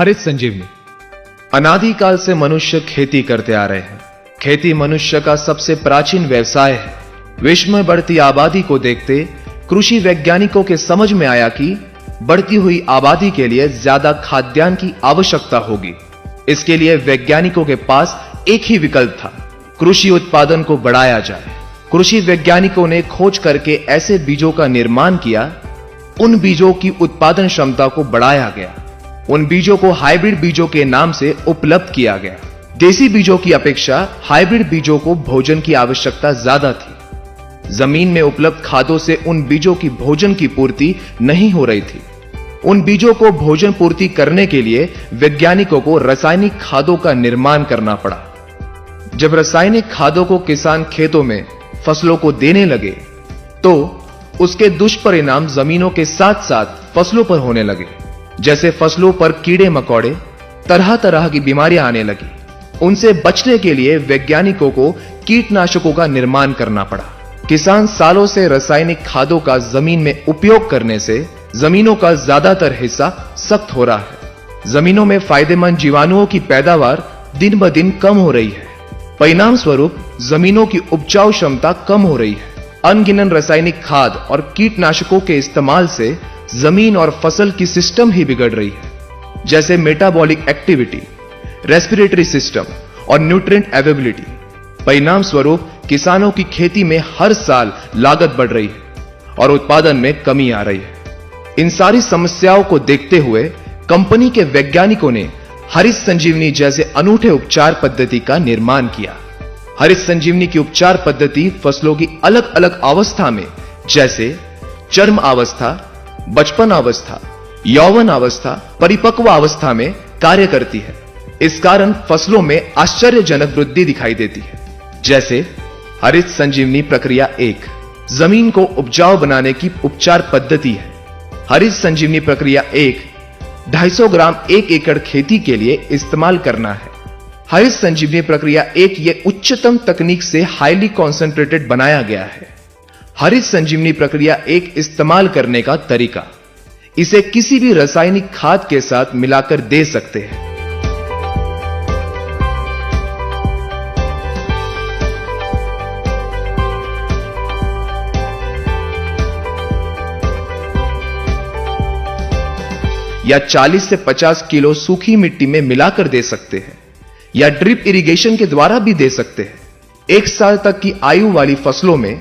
हरित संजीवनी। अनादिकाल से मनुष्य खेती करते आ रहे हैं। खेती मनुष्य का सबसे प्राचीन व्यवसाय है। विश्व में बढ़ती आबादी को देखते कृषि वैज्ञानिकों के समझ में आया कि बढ़ती हुई आबादी के लिए ज्यादा खाद्यान्न की आवश्यकता होगी। इसके लिए वैज्ञानिकों के पास एक ही विकल्प था, कृषि उत्पादन को बढ़ाया जाए। कृषि वैज्ञानिकों ने खोज करके ऐसे बीजों का निर्माण किया, उन बीजों की उत्पादन क्षमता को बढ़ाया गया। उन बीजों को हाइब्रिड बीजों के नाम से उपलब्ध किया गया। देसी बीजों की अपेक्षा हाइब्रिड बीजों को भोजन की आवश्यकता ज्यादा थी। जमीन में उपलब्ध खादों से उन बीजों की भोजन की पूर्ति नहीं हो रही थी। उन बीजों को भोजन पूर्ति करने के लिए वैज्ञानिकों को रासायनिक खादों का निर्माण करना पड़ा। जब रासायनिक खादों को किसान खेतों में फसलों को देने लगे तो उसके दुष्परिणाम जमीनों के साथ साथ फसलों पर होने लगे। जैसे फसलों पर कीड़े मकोड़े, तरह तरह की बीमारियां आने लगी। उनसे बचने के लिए वैज्ञानिकों को कीटनाशकों का निर्माण करना पड़ा। किसान सालों से रासायनिक खादों का जमीन में उपयोग करने से जमीनों का ज्यादातर हिस्सा सख्त हो रहा है। जमीनों में फायदेमंद जीवाणुओं की पैदावार दिन ब दिन कम हो रही है। परिणाम स्वरूप जमीनों की उपजाऊ क्षमता कम हो रही है। अनगिनत रासायनिक खाद और कीटनाशकों के इस्तेमाल से जमीन और फसल की सिस्टम ही बिगड़ रही है, जैसे मेटाबॉलिक एक्टिविटी, रेस्पिरेटरी सिस्टम और न्यूट्रिएंट अवेलेबिलिटी। परिणाम स्वरूप किसानों की खेती में हर साल लागत बढ़ रही है और उत्पादन में कमी आ रही है। इन सारी समस्याओं को देखते हुए कंपनी के वैज्ञानिकों ने हरित संजीवनी जैसे अनूठे उपचार पद्धति का निर्माण किया। हरित संजीवनी की उपचार पद्धति फसलों की अलग अलग अवस्था में, जैसे चर्म अवस्था, बचपन अवस्था, यौवन अवस्था, परिपक्व अवस्था में कार्य करती है। इस कारण फसलों में आश्चर्यजनक वृद्धि दिखाई देती है। जैसे हरित संजीवनी प्रक्रिया 1 जमीन को उपजाऊ बनाने की उपचार पद्धति है। हरित संजीवनी प्रक्रिया 1 250 ग्राम 1 एकड़ खेती के लिए इस्तेमाल करना है। हरित संजीवनी प्रक्रिया 1 ये उच्चतम तकनीक से हाईली कॉन्सेंट्रेटेड बनाया गया है। हरित संजीवनी प्रक्रिया 1 इस्तेमाल करने का तरीका, इसे किसी भी रासायनिक खाद के साथ मिलाकर दे सकते हैं। या 40 से 50 किलो सूखी मिट्टी में मिलाकर दे सकते हैं, या ड्रिप इरिगेशन के द्वारा भी दे सकते हैं। 1 साल तक की आयु वाली फसलों में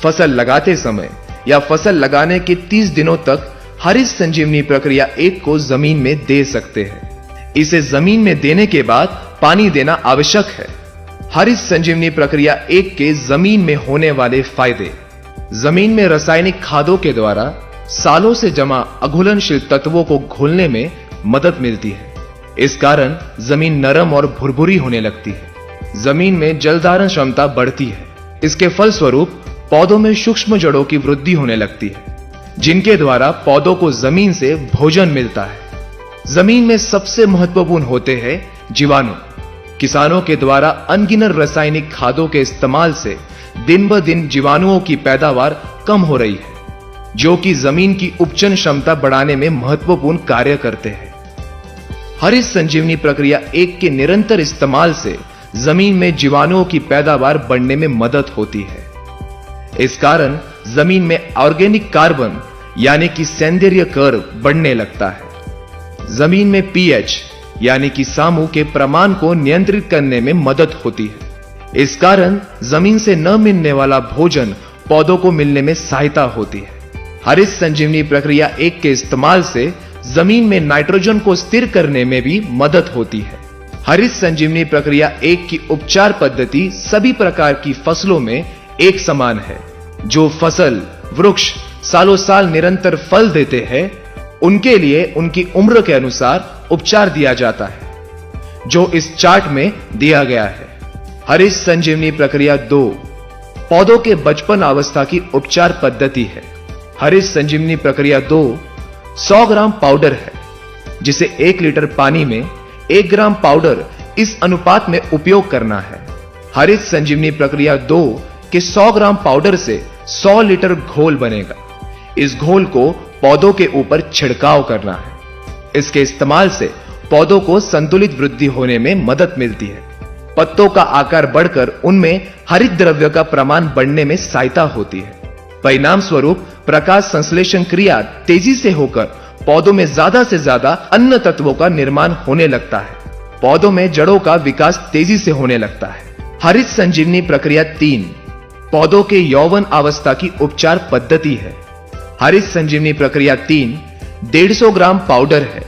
फसल लगाते समय या फसल लगाने के 30 दिनों तक हरित संजीवनी प्रक्रिया 1 को जमीन में दे सकते हैं। इसे जमीन में देने के बाद पानी देना आवश्यक है। हरित संजीवनी प्रक्रिया 1 के जमीन में होने वाले फायदे, जमीन में रासायनिक खादों के द्वारा सालों से जमा अघुलनशील तत्वों को घोलने में मदद मिलती है। इस कारण जमीन नरम और भुरभुरी होने लगती है। जमीन में जल धारण क्षमता बढ़ती है। इसके फलस्वरूप पौधों में सूक्ष्म जड़ों की वृद्धि होने लगती है, जिनके द्वारा पौधों को जमीन से भोजन मिलता है। जमीन में सबसे महत्वपूर्ण होते हैं जीवाणु। किसानों के द्वारा अनगिनत रासायनिक खादों के इस्तेमाल से दिन ब दिन जीवाणुओं की पैदावार कम हो रही है, जो कि जमीन की उपजन क्षमता बढ़ाने में महत्वपूर्ण कार्य करते हैं। हरित संजीवनी प्रक्रिया 1 के निरंतर इस्तेमाल से जमीन में जीवाणुओं की पैदावार बढ़ने में मदद होती है। इस कारण जमीन में ऑर्गेनिक कार्बन यानी कि सेंद्रीय कर्व बढ़ने लगता है। जमीन में पीएच यानी कि सामू के प्रमाण को नियंत्रित करने में मदद होती है। इस कारण जमीन से न मिलने वाला भोजन पौधों को मिलने में सहायता होती है। हरित संजीवनी प्रक्रिया 1 के इस्तेमाल से जमीन में नाइट्रोजन को स्थिर करने में भी मदद होती है। हरित संजीवनी प्रक्रिया 1 की उपचार पद्धति सभी प्रकार की फसलों में एक समान है। जो फसल, वृक्ष सालों साल निरंतर फल देते हैं, उनके लिए उनकी उम्र के अनुसार उपचार दिया जाता है, जो इस चार्ट में दिया गया है। हरित संजीवनी प्रक्रिया 2 पौधों के बचपन अवस्था की उपचार पद्धति है। हरित संजीवनी प्रक्रिया 2 100 ग्राम पाउडर है, जिसे 1 लीटर पानी में 1 ग्राम पाउडर इस अनुपात में उपयोग करना है। हरित संजीवनी प्रक्रिया 2 के 100 ग्राम पाउडर से 100 लीटर घोल बनेगा। इस घोल को पौधों के ऊपर छिड़काव करना है। इसके इस्तेमाल से पौधों को संतुलित वृद्धि होने में मदद मिलती है। पत्तों का आकार बढ़कर उनमें हरित द्रव्य का प्रमाण बढ़ने में सहायता होती है। परिणाम स्वरूप प्रकाश संश्लेषण क्रिया तेजी से होकर पौधों में ज्यादा से ज्यादा अन्य तत्वों का निर्माण होने लगता है। पौधों में जड़ों का विकास तेजी से होने लगता है। हरित संजीवनी प्रक्रिया 3 पौधों के यौवन अवस्था की उपचार पद्धति है। हरित संजीवनी प्रक्रिया 3 150 ग्राम पाउडर है,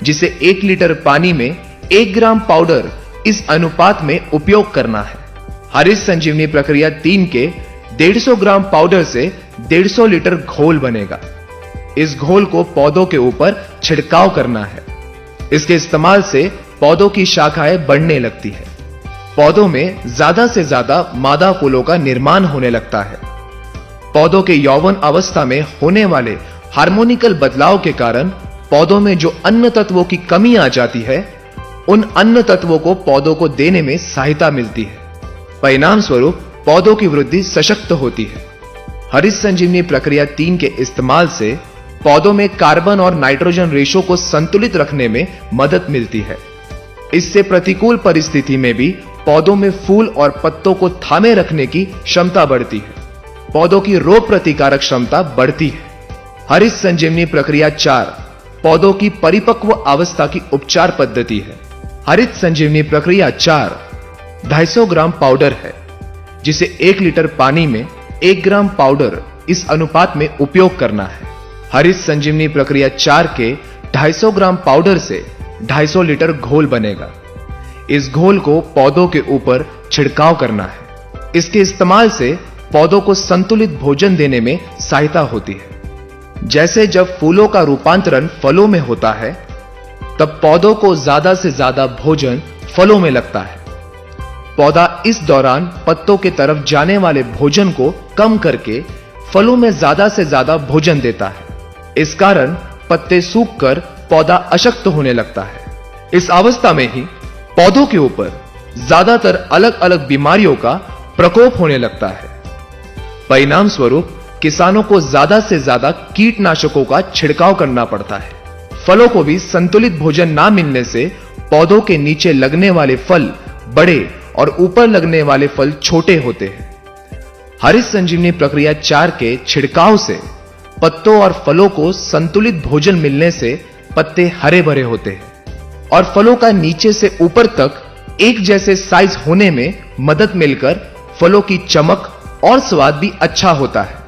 जिसे 1 लीटर पानी में 1 ग्राम पाउडर इस अनुपात में उपयोग करना है। हरित संजीवनी प्रक्रिया 3 के 150 ग्राम पाउडर से 150 लीटर घोल बनेगा। इस घोल को पौधों के ऊपर छिड़काव करना है। इसके इस्तेमाल से पौधों की शाखाएं बढ़ने लगती है। पौधों में ज्यादा से ज्यादा मादा फूलों का निर्माण होने लगता है। पौधों के यौवन अवस्था में होने वाले हार्मोनिकल बदलाव के कारण पौधों में जो अन्य तत्वों की कमी आ जाती है, उन अन्य तत्वों को पौधों को देने में सहायता मिलती है। परिणाम स्वरूप पौधों की वृद्धि सशक्त होती है। हरित संजीवनी प्रक्रिया 3 के इस्तेमाल से पौधों में कार्बन और नाइट्रोजन रेशो को संतुलित रखने में मदद मिलती है। इससे प्रतिकूल परिस्थिति में भी पौधों में फूल और पत्तों को थामे रखने की क्षमता बढ़ती है। पौधों की रोग प्रतिकारक क्षमता बढ़ती है। हरित संजीवनी प्रक्रिया 4 पौधों की परिपक्व अवस्था की उपचार पद्धति है। हरित संजीवनी प्रक्रिया 4 250 ग्राम पाउडर है, जिसे 1 लीटर पानी में 1 ग्राम पाउडर इस अनुपात में उपयोग करना है। हरित संजीवनी प्रक्रिया 4 के 250 ग्राम पाउडर से 250 लीटर घोल बनेगा। इस घोल को पौधों के ऊपर छिड़काव करना है। इसके इस्तेमाल से पौधों को संतुलित भोजन देने में सहायता होती है। जैसे जब फूलों का रूपांतरण फलों में होता है, तब पौधों को ज्यादा से ज्यादा भोजन फलों में लगता है। पौधा इस दौरान पत्तों के तरफ जाने वाले भोजन को कम करके फलों में ज्यादा से ज्यादा भोजन देता है। इस कारण पत्ते सूखकर पौधा अशक्त होने लगता है। इस अवस्था में ही पौधों के ऊपर ज्यादातर अलग अलग बीमारियों का प्रकोप होने लगता है। परिणाम स्वरूप किसानों को ज्यादा से ज्यादा कीटनाशकों का छिड़काव करना पड़ता है। फलों को भी संतुलित भोजन ना मिलने से पौधों के नीचे लगने वाले फल बड़े और ऊपर लगने वाले फल छोटे होते हैं। हरित संजीवनी प्रक्रिया 4 के छिड़काव से पत्तों और फलों को संतुलित भोजन मिलने से पत्ते हरे भरे होते हैं और फलों का नीचे से ऊपर तक एक जैसे साइज होने में मदद मिलकर फलों की चमक और स्वाद भी अच्छा होता है।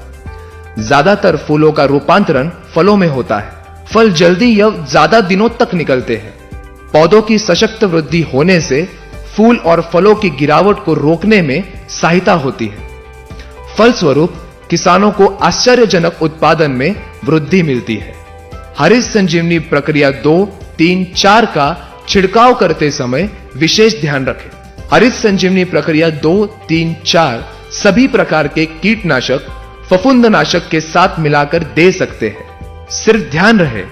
ज्यादातर फूलों का रूपांतरण फलों में होता है। फल जल्दी या ज्यादा दिनों तक निकलते हैं। पौधों की सशक्त वृद्धि होने से फूल और फलों की गिरावट को रोकने में सहायता होती है। फलस्वरूप किसानों को आश्चर्यजनक उत्पादन में वृद्धि मिलती है। हरित संजीवनी प्रक्रिया 2, 3, 4 का छिड़काव करते समय विशेष ध्यान रखें। हरित संजीवनी प्रक्रिया 2, 3, 4 सभी प्रकार के कीटनाशक फफूंदनाशक के साथ मिलाकर दे सकते हैं। सिर्फ ध्यान रहे,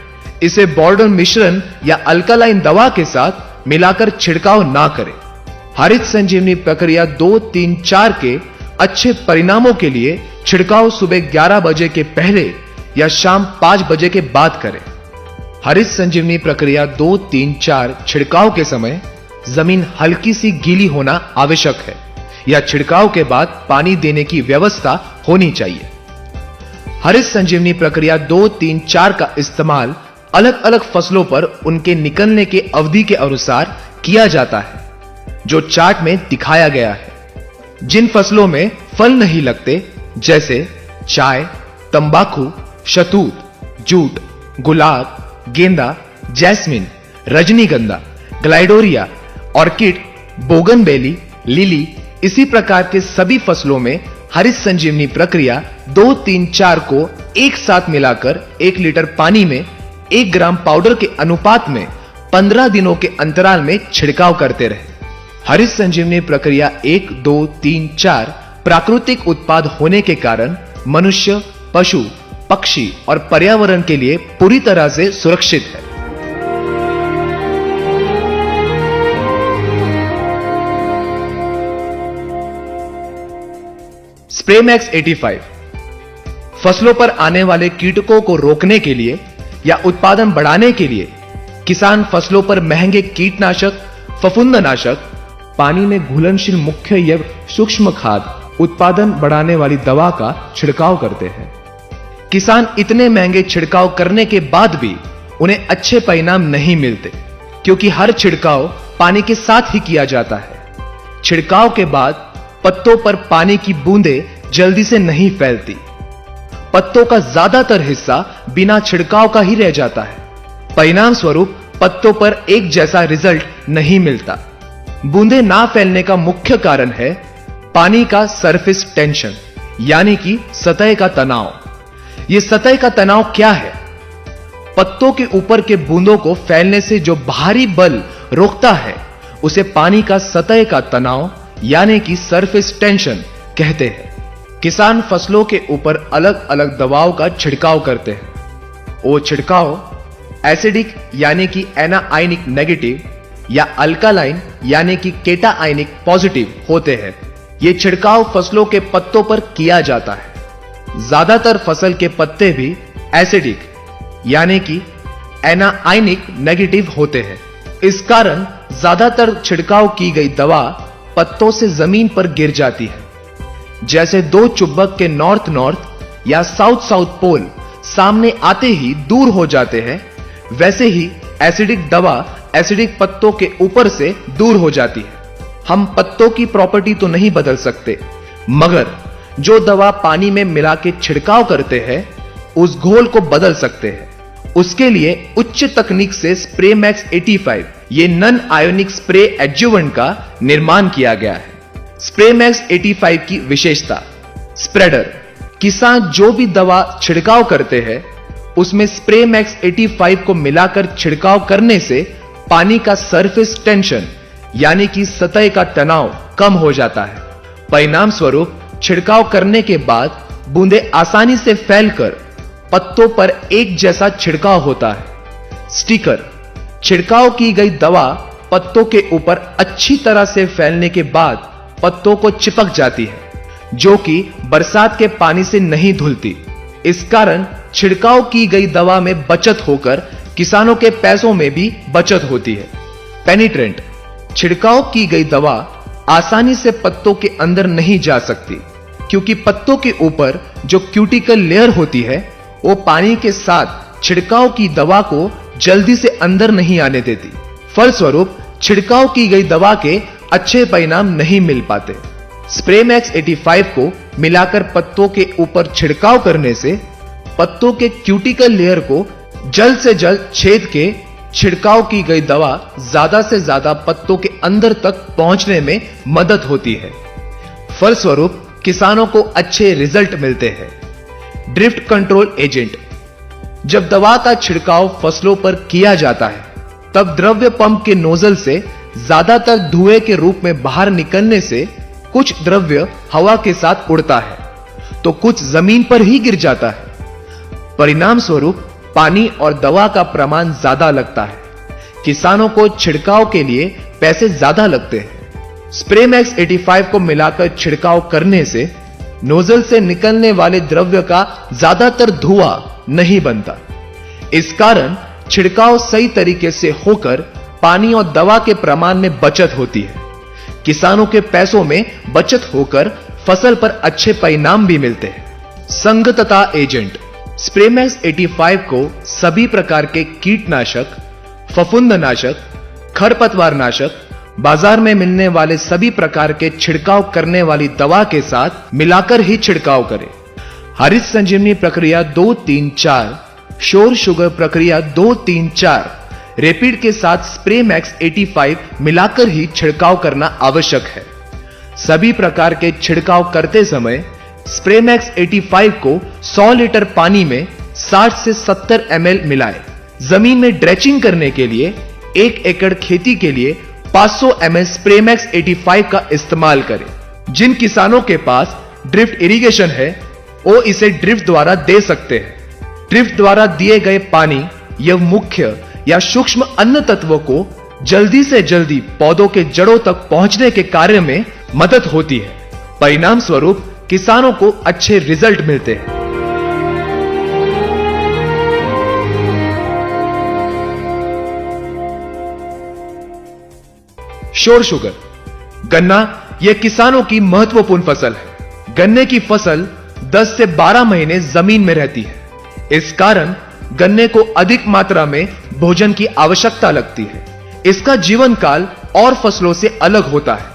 इसे बॉर्डन मिश्रण या अल्कलाइन दवा के साथ मिलाकर छिड़काव ना करें। हरित संजीवनी प्रक्रिया 2, 3, 4 के अच्छे परिणामों के लिए छिड़काव सुबह 11 बजे के पहले या शाम 5 बजे के बाद करें। हरित संजीवनी प्रक्रिया 2, 3, 4 छिड़काव के समय जमीन हल्की सी गीली होना आवश्यक है या छिड़काव के बाद पानी देने की व्यवस्था होनी चाहिए। हरित संजीवनी प्रक्रिया 2, 3, 4 का इस्तेमाल अलग अलग फसलों पर उनके निकलने के अवधि के अनुसार किया जाता है, जो चार्ट में दिखाया गया है। जिन फसलों में फल नहीं लगते, जैसे चाय, तंबाकू, शहतूत, जूट, गुलाब, गेंदा, जैस्मिन, रजनीगंधा, ग्लाइडोरिया, ऑर्किड, बोगनवेली, लिली, इसी प्रकार के सभी फसलों में हरित संजीवनी प्रक्रिया 2, 3, 4 को एक साथ मिलाकर 1 लीटर पानी में 1 ग्राम पाउडर के अनुपात में 15 दिनों के अंतराल में छिड़काव करते रहे। हरित संजीवनी प्रक्रिया 1, 2, 3, 4 प्राकृतिक उत्पाद होने के कारण मनुष्य, पशु, पक्षी और पर्यावरण के लिए पूरी तरह से सुरक्षित है। स्प्रेमैक्स 85 फसलों पर आने वाले कीटकों को रोकने के लिए या उत्पादन बढ़ाने के लिए किसान फसलों पर महंगे कीटनाशक, फफूंदनाशक, पानी में घुलनशील मुख्य या सूक्ष्म खाद, उत्पादन बढ़ाने वाली दवा का छिड़काव करते हैं। किसान इतने महंगे छिड़काव करने के बाद भी उन्हें अच्छे परिणाम नहीं मिलते, क्योंकि हर छिड़काव पानी के साथ ही किया जाता है। छिड़काव के बाद पत्तों पर पानी की बूंदें जल्दी से नहीं फैलती। पत्तों का ज्यादातर हिस्सा बिना छिड़काव का ही रह जाता है। परिणाम स्वरूप पत्तों पर एक जैसा रिजल्ट नहीं मिलता। बूंदें ना फैलने का मुख्य कारण है पानी का सरफेस टेंशन, यानी कि सतह का तनाव। यह सतह का तनाव क्या है? पत्तों के ऊपर के बूंदों को फैलने से जो बाहरी बल रोकता है उसे पानी का सतह का तनाव यानी कि सरफेस टेंशन कहते हैं। किसान फसलों के ऊपर अलग अलग दवाओं का छिड़काव करते हैं। वो छिड़काव एसिडिक यानी कि एनाआयनिक नेगेटिव या अल्कालाइन यानी कि केटा आयनिक पॉजिटिव होते हैं। ये छिड़काव फसलों के पत्तों पर किया जाता है। ज्यादातर फसल के पत्ते भी एसिडिक यानी कि एनाआयनिक नेगेटिव होते हैं। इस कारण ज्यादातर छिड़काव की गई दवा पत्तों से जमीन पर गिर जाती है। जैसे दो चुंबक के नॉर्थ नॉर्थ या साउथ साउथ पोल सामने आते ही दूर हो जाते हैं, वैसे ही एसिडिक दवा एसिडिक पत्तों के ऊपर से दूर हो जाती है। हम पत्तों की प्रॉपर्टी तो नहीं बदल सकते, मगर जो दवा पानी में मिला के छिड़काव करते हैं उस घोल को बदल सकते हैं। उसके लिए उच्च तकनीक से स्प्रे मैक्स 85 ये नॉन आयोनिक स्प्रे एडजुवेंट का निर्माण किया गया है। स्प्रे मैक्स 85 की विशेषता, स्प्रेडर। किसान जो भी दवा छिड़काव करते हैं उसमें स्प्रे मैक्स 85 को मिलाकर छिड़काव करने से पानी का सरफेस टेंशन यानी कि सतह का तनाव कम हो जाता है। परिणाम स्वरूप छिड़काव करने के बाद बूंदें आसानी से फैलकर पत्तों पर एक जैसा छिड़काव होता है। स्टिकर। छिड़काव की गई दवा पत्तों के ऊपर अच्छी तरह से फैलने के बाद पत्तों को चिपक जाती है, जो कि बरसात के पानी से नहीं धुलती। इस कारण छिड़काव की गई दवा में बचत होकर किसानों के पैसों में भी बचत होती है। पेनिट्रेंट। छिड़काव की गई दवा आसानी से पत्तों के अंदर नहीं जा सकती, क्योंकि पत्तों के ऊपर जो क्यूटिकल लेयर होती है वो पानी के साथ छिड़काव की दवा को जल्दी से अंदर नहीं आने देती। फलस्वरूप छिड़काव की गई दवा के अच्छे परिणाम नहीं मिल पाते। स्प्रे मैक्स 85 को मिलाकर पत्तों के ऊपर छिड़काव करने से पत्तों के क्यूटिकल लेयर को जल्द से जल्द छेद के छिड़काव की गई दवा ज्यादा से ज्यादा पत्तों के अंदर तक पहुंचने में मदद होती है। फलस्वरूप किसानों को अच्छे रिजल्ट मिलते हैं। Drift control agent. जब दवा का छिड़काव फसलों पर किया जाता है तब द्रव्य पंप के नोजल से ज्यादातर धुएं के रूप में बाहर निकलने से कुछ द्रव्य हवा के साथ उड़ता है तो कुछ जमीन पर ही गिर जाता है। परिणाम स्वरूप पानी और दवा का प्रमाण ज्यादा लगता है। किसानों को छिड़काव के लिए पैसे ज्यादा लगते हैं। स्प्रे मैक्स 85 को मिलाकर छिड़काव करने से नोजल से निकलने वाले द्रव्य का ज्यादातर धुआं नहीं बनता। इस कारण छिड़काव सही तरीके से होकर पानी और दवा के प्रमाण में बचत होती है। किसानों के पैसों में बचत होकर फसल पर अच्छे परिणाम भी मिलते हैं। संगतता एजेंट। स्प्रे मैक्स 85 को सभी प्रकार के कीटनाशक, फफूंदनाशक, खरपतवारनाशक, बाजार में मिलने वाले सभी प्रकार के छिड़काव करने वाली दवा के साथ मिलाकर ही छिड़काव करें। हरित संजीवनी प्रक्रिया 2-3-4, शोर शुगर प्रक्रिया 2-3-4, रेपिड के साथ स्प्रे मैक्स 85 मिलाकर ही छिड़काव करना आवश्यक है। सभी प्रकार के छिड़काव करते समय स्प्रे मैक्स 85 को 100 लीटर पानी में 60 से 70 ml मिलाएं। जमीन में ड्रेचिंग करने के लिए 1 एकड़ खेती के लिए 500 ml स्प्रे मैक्स 85 का इस्तेमाल करें। जिन किसानों के पास ड्रिफ्ट इरिगेशन है वो इसे ड्रिफ्ट द्वारा दे सकते हैं। ड्रिफ्ट द्वारा दिए गए पानी या मुख्य या सूक्ष्म अन्य तत्वों को जल्दी से जल्दी पौधों के जड़ों तक पहुंचने के कार्य में मदद होती है। परिणाम स्वरूप किसानों को अच्छे रिजल्ट मिलते हैं। Sure sugar. गन्ना यह किसानों की महत्वपूर्ण फसल है। गन्ने की फसल 10 से 12 महीने जमीन में रहती है। इस कारण गन्ने को अधिक मात्रा में भोजन की आवश्यकता लगती है। इसका जीवन काल और फसलों से अलग होता है।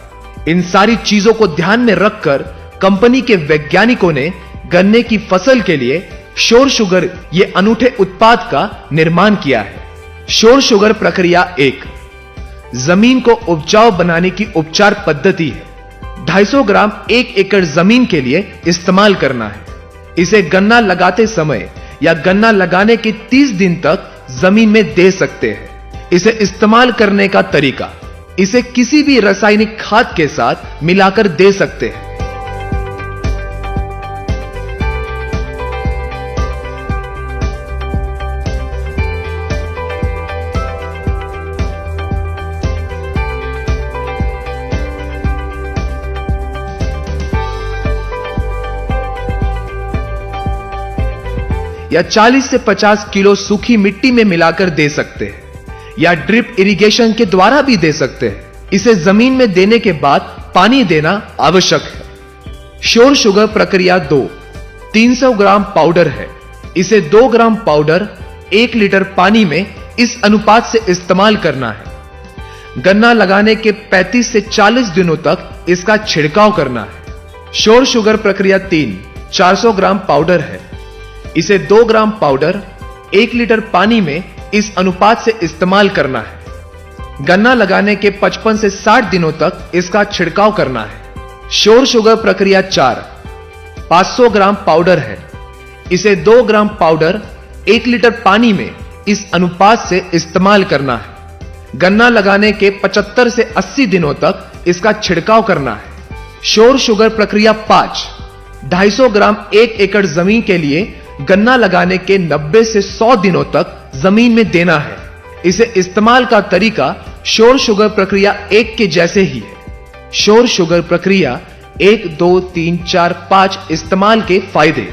इन सारी चीजों को ध्यान में रखकर कंपनी के वैज्ञानिकों ने गन्ने की फसल के लिए श्योर शुगर ये अनूठे उत्पाद का निर्माण किया है। श्योर शुगर प्रक्रिया 1 जमीन को उपजाऊ बनाने की उपचार पद्धति है। 250 ग्राम 1 एकड़ जमीन के लिए इस्तेमाल करना है। इसे गन्ना लगाते समय या गन्ना लगाने के 30 दिन तक जमीन में दे सकते हैं। इसे इस्तेमाल करने का तरीका, इसे किसी भी रासायनिक खाद के साथ मिलाकर दे सकते हैं। या 40 से 50 किलो सूखी मिट्टी में मिलाकर दे सकते हैं या ड्रिप इरिगेशन के द्वारा भी दे सकते हैं। इसे जमीन में देने के बाद पानी देना आवश्यक है। श्योर शुगर प्रक्रिया 2 300 ग्राम पाउडर है। इसे 2 ग्राम पाउडर 1 लीटर पानी में इस अनुपात से इस्तेमाल करना है। गन्ना लगाने के 35 से 40 दिनों तक इसका छिड़काव करना है। श्योर शुगर प्रक्रिया 3 400 ग्राम पाउडर है। इसे 2 ग्राम पाउडर 1 लीटर पानी में इस अनुपात से इस्तेमाल करना है। गन्ना लगाने के 55 से 60 दिनों तक इसका छिड़काव करना है। श्योर शुगर प्रक्रिया 4 500 ग्राम पाउडर है। इसे 2 ग्राम पाउडर 1 लीटर पानी में इस अनुपात से इस्तेमाल करना है। गन्ना लगाने के 75 से 80 दिनों तक इसका छिड़काव करना है। श्योर शुगर प्रक्रिया 5 250 ग्राम 1 एकड़ जमीन के लिए गन्ना लगाने के 90 से 100 दिनों तक जमीन में देना है। इसे इस्तेमाल का तरीका श्योर शुगर प्रक्रिया 1 के जैसे ही है। श्योर शुगर प्रक्रिया 1 2 3 4 5 इस्तेमाल के फायदे।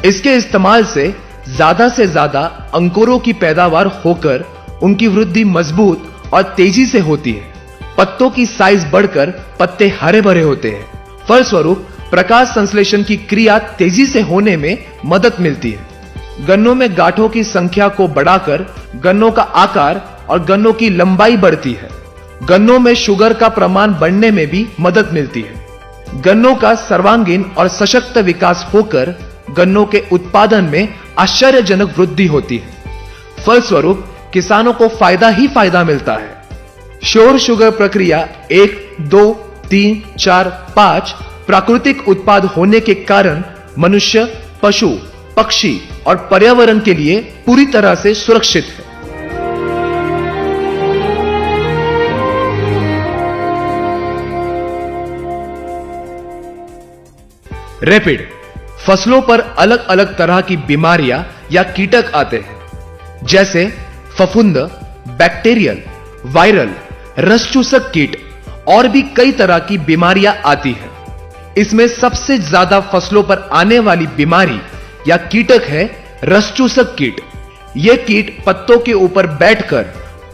इसके इस्तेमाल से ज्यादा अंकुरों की पैदावार होकर उनकी वृद्धि मजबूत और तेजी से होती है। पत्तों की साइज बढ़कर पत्ते हरे भरे होते हैं। फलस्वरूप प्रकाश संश्लेषण की क्रिया तेजी से होने में मदद मिलती है। गन्नों में गांठों की संख्या को बढ़ाकर गन्नों का आकार और गन्नों की लंबाई बढ़ती है। गन्नों में शुगर का प्रमाण बढ़ने में भी मदद मिलती है। गन्नों का सर्वांगीण और सशक्त विकास होकर गन्नों के उत्पादन में आश्चर्यजनक वृद्धि होती है। फलस्वरूप किसानों को फायदा ही फायदा मिलता है। श्योर शुगर प्रक्रिया 1 2 3 4 5 प्राकृतिक उत्पाद होने के कारण मनुष्य, पशु, पक्षी और पर्यावरण के लिए पूरी तरह से सुरक्षित है। रैपिड फसलों पर अलग अलग तरह की बीमारियां या कीटक आते हैं, जैसे फफूंद, बैक्टीरियल, वायरल, रस चूसक कीट और भी कई तरह की बीमारियां आती हैं। इसमें सबसे ज्यादा फसलों पर आने वाली बीमारी या कीटक है रस चूसक कीट। यह कीट पत्तों के ऊपर बैठकर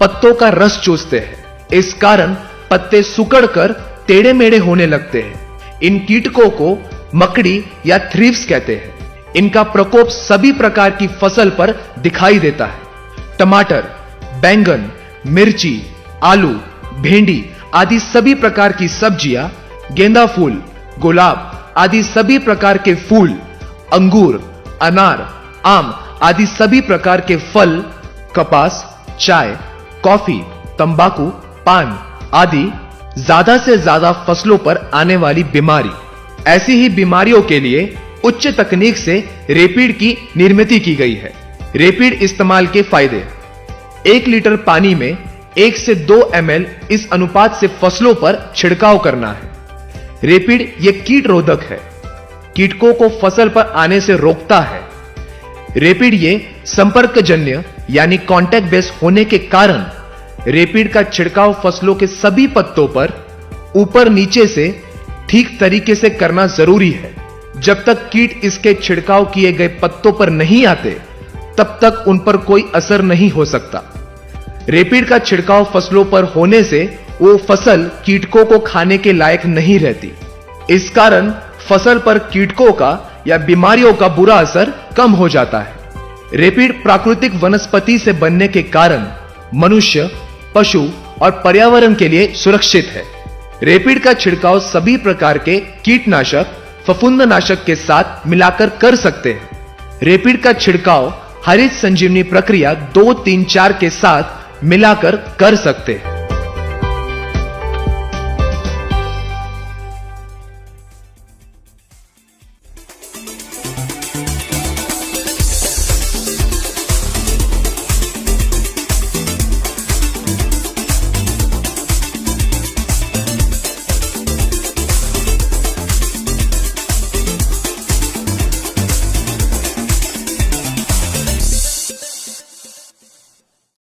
पत्तों का रस चूसते हैं। इस कारण पत्ते सिकुड़कर टेढ़े मेढ़े होने लगते हैं। इन कीटकों को मकड़ी या थ्रिप्स कहते हैं। इनका प्रकोप सभी प्रकार की फसल पर दिखाई देता है। टमाटर, बैंगन, मिर्ची, आलू, भिंडी आदि सभी प्रकार की सब्जियां, गेंदा फूल, गुलाब आदि सभी प्रकार के फूल, अंगूर, अनार, आम आदि सभी प्रकार के फल, कपास, चाय, कॉफी, तंबाकू, पान आदि ज्यादा से ज्यादा फसलों पर आने वाली बीमारी। ऐसी ही बीमारियों के लिए उच्च तकनीक से रैपिड की निर्मित की गई है। रैपिड इस्तेमाल के फायदे: 1 लीटर पानी में 1 से 2 ml इस अनुपात से फसलों पर छिड़काव करना है। रैपिड यह कीट रोधक है, कीटकों को फसल पर आने से रोकता है। रैपिड ये संपर्कजन्य यानी कांटेक्ट बेस होने के कारण रैपिड का छिड़काव फसलों के सभी पत्तों पर ऊपर नीचे से ठीक तरीके से करना जरूरी है। जब तक कीट इसके छिड़काव किए गए पत्तों पर नहीं आते, तब तक उन पर कोई असर नहीं हो सकता। रैपिड का छिड़काव फसलों पर होने से वो फसल कीटकों को खाने के लायक नहीं रहती। इस कारण फसल पर कीटकों का या बीमारियों का बुरा असर कम हो जाता है। रेपिड प्राकृतिक वनस्पति से बनने के कारण मनुष्य, पशु और पर्यावरण के लिए सुरक्षित है। रेपिड का छिड़काव सभी प्रकार के कीटनाशक, फफूंदनाशक के साथ मिलाकर कर सकते हैं। रेपिड का छिड़काव हरित संजीवनी प्रक्रिया 2, 3, 4 के साथ मिलाकर कर सकते हैं।